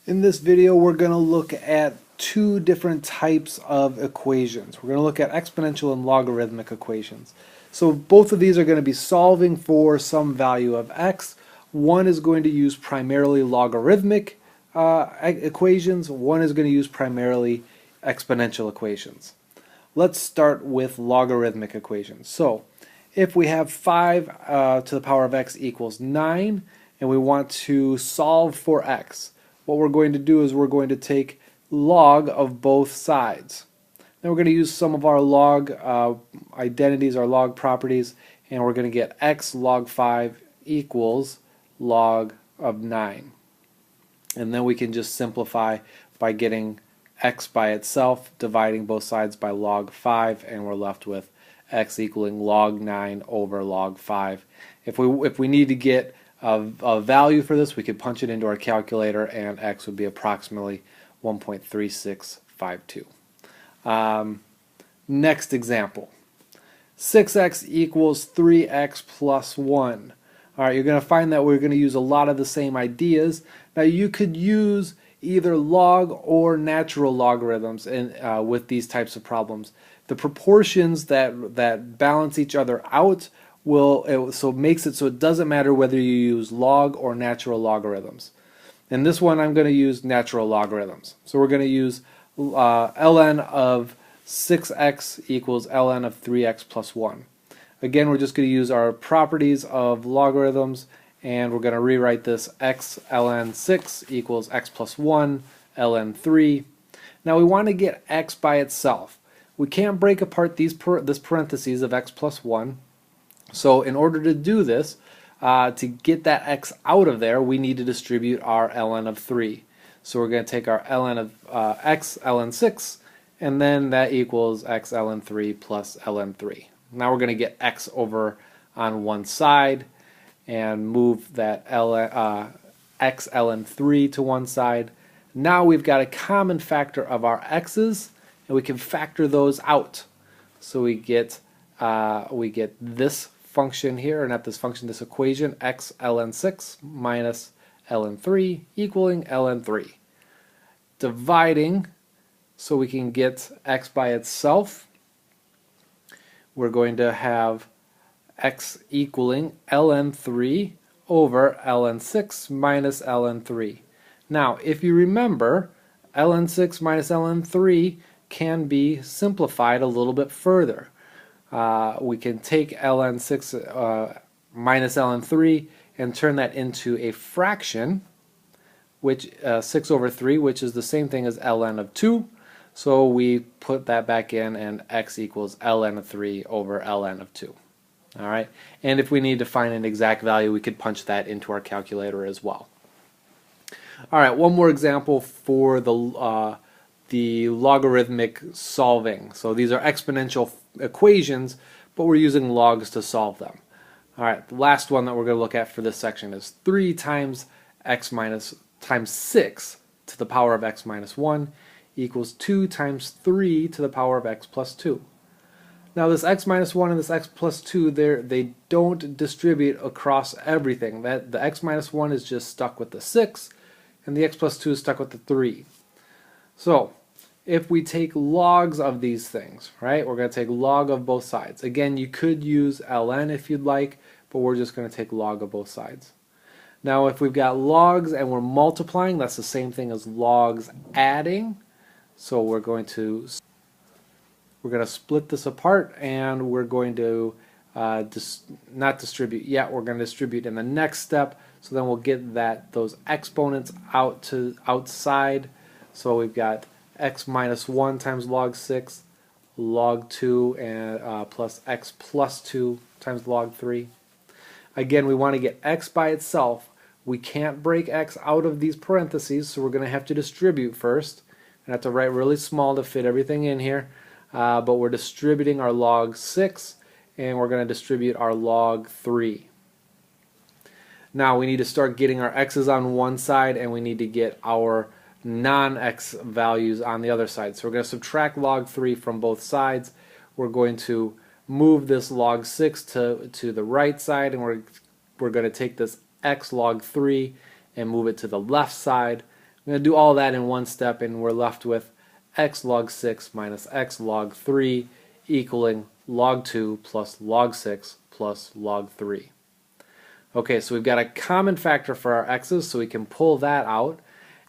In this video, we're going to look at two different types of equations. We're going to look at exponential and logarithmic equations. So both of these are going to be solving for some value of x. One is going to use primarily logarithmic equations. One is going to use primarily exponential equations. Let's start with logarithmic equations. So if we have 5 to the power of x equals 9 and we want to solve for x, what we're going to do is we're going to take log of both sides. Then we're going to use some of our log identities, our log properties, and we're going to get x log 5 equals log of 9. And then we can just simplify by getting x by itself, dividing both sides by log 5, and we're left with x equaling log 9 over log 5. If we need to get a value for this, we could punch it into our calculator and x would be approximately 1.3652. Next example, 6x equals 3x plus 1. Alright, you're going to find that we're going to use a lot of the same ideas. Now you could use either log or natural logarithms with these types of problems. The proportions that balance each other out so it makes it so it doesn't matter whether you use log or natural logarithms. In this one, I'm going to use natural logarithms. So we're going to use ln of 6x equals ln of 3x plus 1. Again, we're just going to use our properties of logarithms, and we're going to rewrite this x ln 6 equals x plus 1 ln 3. Now we want to get x by itself. We can't break apart this parentheses of x plus 1. So in order to do this, to get that x out of there, we need to distribute our ln of 3. So we're going to take our ln of x ln 6, and then that equals x ln 3 plus ln 3. Now we're going to get x over on one side and move that x ln 3 to one side. Now we've got a common factor of our x's, and we can factor those out. So we get this function here, or not this function, this equation, x ln 6 minus ln 3 equaling ln 3. Dividing so we can get x by itself, we're going to have x equaling ln 3 over ln 6 minus ln 3. Now, if you remember, ln 6 minus ln 3 can be simplified a little bit further. We can take ln 6 minus ln 3 and turn that into a fraction, which 6 over 3, which is the same thing as ln of 2. So we put that back in, and x equals ln of 3 over ln of 2. All right, and if we need to find an exact value, we could punch that into our calculator as well. All right, one more example for the logarithmic solving. So these are exponential equations, but we're using logs to solve them. All right, the last one that we're going to look at for this section is 3 times x times 6 to the power of x minus 1 equals 2 times 3 to the power of x plus 2. Now this x minus 1 and this x plus 2, they don't distribute across everything. The x minus 1 is just stuck with the 6, and the x plus 2 is stuck with the 3. So if we take logs of these things, right, we're going to take log of both sides. Again, you could use ln if you'd like, but we're just going to take log of both sides. Now if we've got logs and we're multiplying, that's the same thing as logs adding. So we're going to split this apart, and we're going to not distribute yet. We're going to distribute in the next step. So then we'll get those exponents outside. So we've got x minus 1 times log 6, log 2, and plus x plus 2 times log 3. Again, we want to get x by itself. We can't break x out of these parentheses, so we're going to have to distribute first. I have to write really small to fit everything in here, but we're distributing our log 6, and we're going to distribute our log 3. Now we need to start getting our x's on one side, and we need to get our non-x values on the other side. So we're going to subtract log 3 from both sides. We're going to move this log 6 to the right side, and we're going to take this x log 3 and move it to the left side. I'm going to do all that in one step, and we're left with x log 6 minus x log 3 equaling log 2 plus log 6 plus log 3. Okay, so we've got a common factor for our x's, so we can pull that out,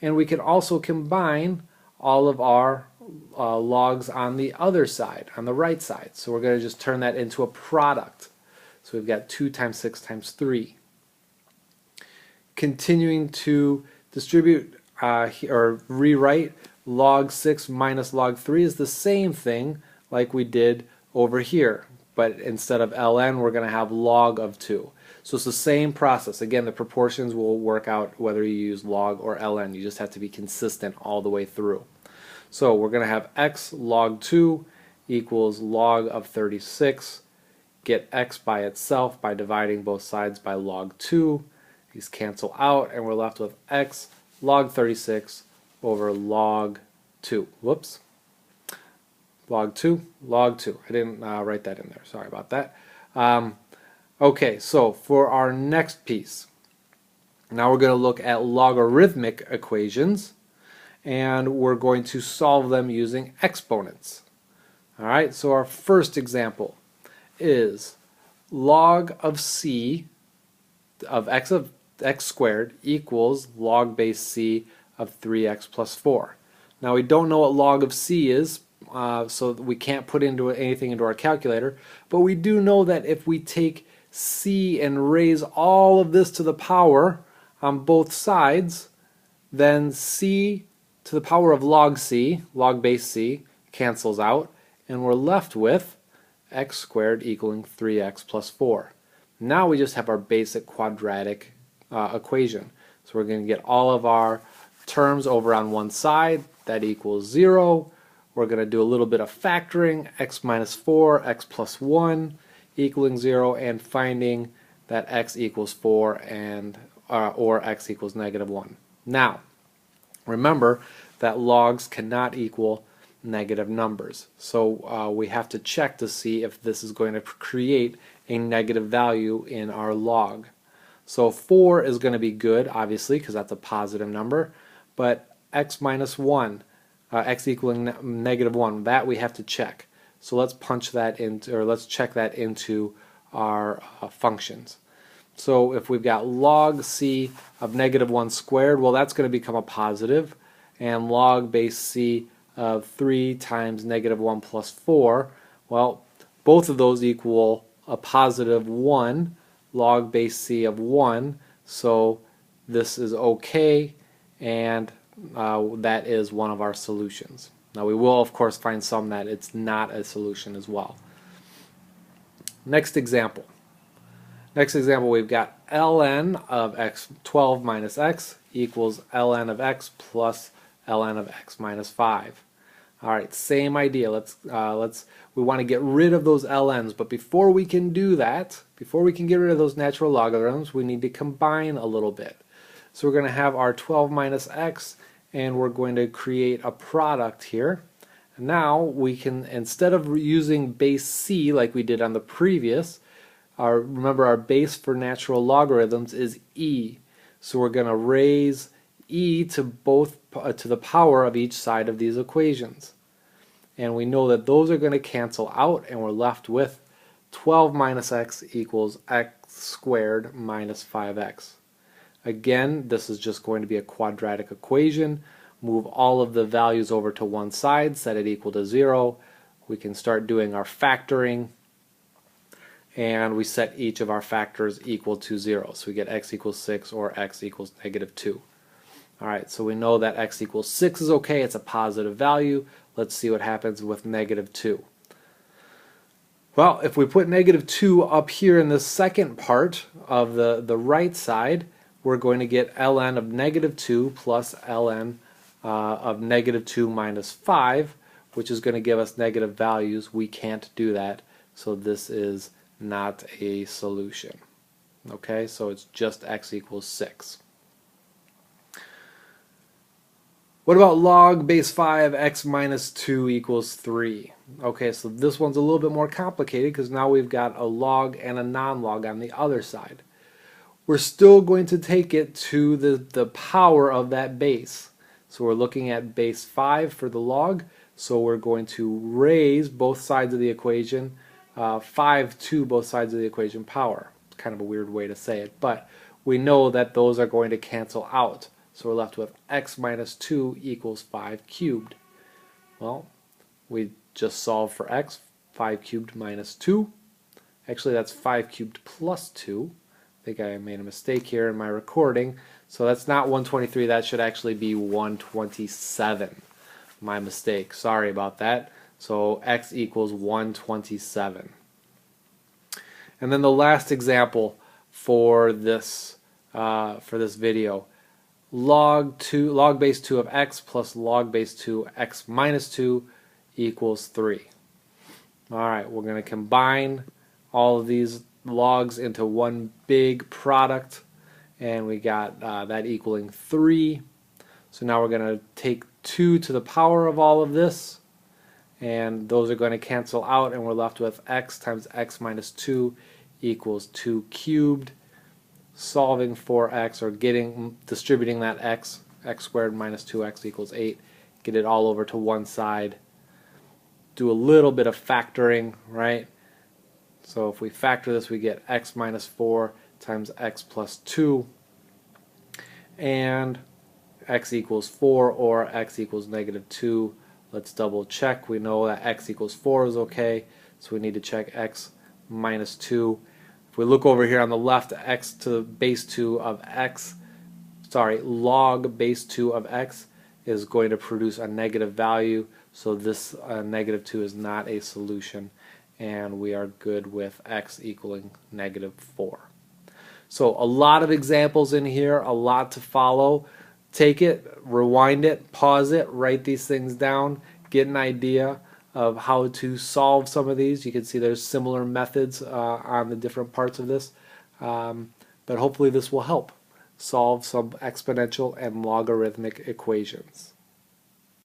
and we can also combine all of our logs on the other side, on the right side. So we're going to just turn that into a product. So we've got 2 times 6 times 3. Continuing to distribute or rewrite, log 6 minus log 3 is the same thing like we did over here, but instead of ln we're going to have log of 2. So it's the same process. Again, the proportions will work out whether you use log or ln. You just have to be consistent all the way through. So we're going to have x log 2 equals log of 36. Get x by itself by dividing both sides by log 2. These cancel out, and we're left with x log 36 over log 2. Whoops. Log 2, log 2. I didn't write that in there. Sorry about that. Okay, so for our next piece, now we're going to look at logarithmic equations, and we're going to solve them using exponents. All right, so our first example is log of c of x squared equals log base c of 3x plus 4. Now we don't know what log of c is, so we can't put anything into our calculator, but we do know that if we take c and raise all of this to the power on both sides, then c to the power of log c, log base c, cancels out, and we're left with x squared equaling 3x plus 4. Now we just have our basic quadratic equation. So we're going to get all of our terms over on one side. That equals 0. We're going to do a little bit of factoring, x minus 4, x plus 1 equaling 0, and finding that x equals 4 and or x equals negative 1. Now, remember that logs cannot equal negative numbers. So we have to check to see if this is going to create a negative value in our log. So 4 is going to be good, obviously, because that's a positive number, but x minus 1, x equaling negative 1, that we have to check. So let's punch that into, or let's check that into our functions. So if we've got log c of negative 1 squared, well, that's going to become a positive, and log base c of 3 times negative 1 plus 4, well, both of those equal a positive 1, log base c of 1, so this is okay, and that is one of our solutions. Now we will of course find some that it's not a solution as well. Next example. Next example, we've got ln of x 12 minus x equals ln of x plus ln of x minus 5. All right, same idea. We want to get rid of those ln's, but before we can do that, before we can get rid of those natural logarithms, we need to combine a little bit. So we're going to have our 12 minus x, and we're going to create a product here. Now we can, instead of using base c like we did on the previous, remember our base for natural logarithms is e. So we're going to raise e to both to the power of each side of these equations. And we know that those are going to cancel out, and we're left with 12 minus x equals x squared minus 5x. Again, this is just going to be a quadratic equation. Move all of the values over to one side, set it equal to 0. We can start doing our factoring, and we set each of our factors equal to 0. So we get x equals 6 or x equals negative 2. Alright, so we know that x equals 6 is okay, it's a positive value. Let's see what happens with negative 2. Well, if we put negative 2 up here in the second part of the right side, we're going to get ln of negative 2 plus ln of negative 2 minus 5, which is going to give us negative values. We can't do that, so this is not a solution. Okay, so it's just x equals 6. What about log base 5 x minus 2 equals 3? Okay, so this one's a little bit more complicated because now we've got a log and a non-log on the other side. We're still going to take it to the power of that base. So we're looking at base 5 for the log. So we're going to raise both sides of the equation 5 to both sides of the equation power. It's kind of a weird way to say it, but we know that those are going to cancel out. So we're left with x minus 2 equals 5 cubed. Well, we just solved for x, 5 cubed minus 2. Actually, that's 5 cubed plus 2. I think I made a mistake here in my recording. So that's not 123, that should actually be 127. My mistake, sorry about that. So x equals 127. And then the last example for this video, log base 2 of x plus log base 2 x minus 2 equals 3. Alright, we're going to combine all of these logs into one big product, and we got that equaling 3. So now we're going to take 2 to the power of all of this, and those are going to cancel out, and we're left with x times x minus 2 equals 2 cubed. Solving for x, or distributing that x squared minus 2x equals 8, get it all over to one side. Do a little bit of factoring, right? So if we factor this, we get x minus 4 times x plus 2, and x equals 4 or x equals negative 2. Let's double check. We know that x equals 4 is okay, so we need to check x minus 2. If we look over here on the left, x to the base 2 of x, log base 2 of x is going to produce a negative value, so this negative 2 is not a solution, and we are good with x equaling negative 4. So a lot of examples in here, a lot to follow. Take it, rewind it, pause it, write these things down, get an idea of how to solve some of these. You can see there's similar methods on the different parts of this, but hopefully this will help solve some exponential and logarithmic equations.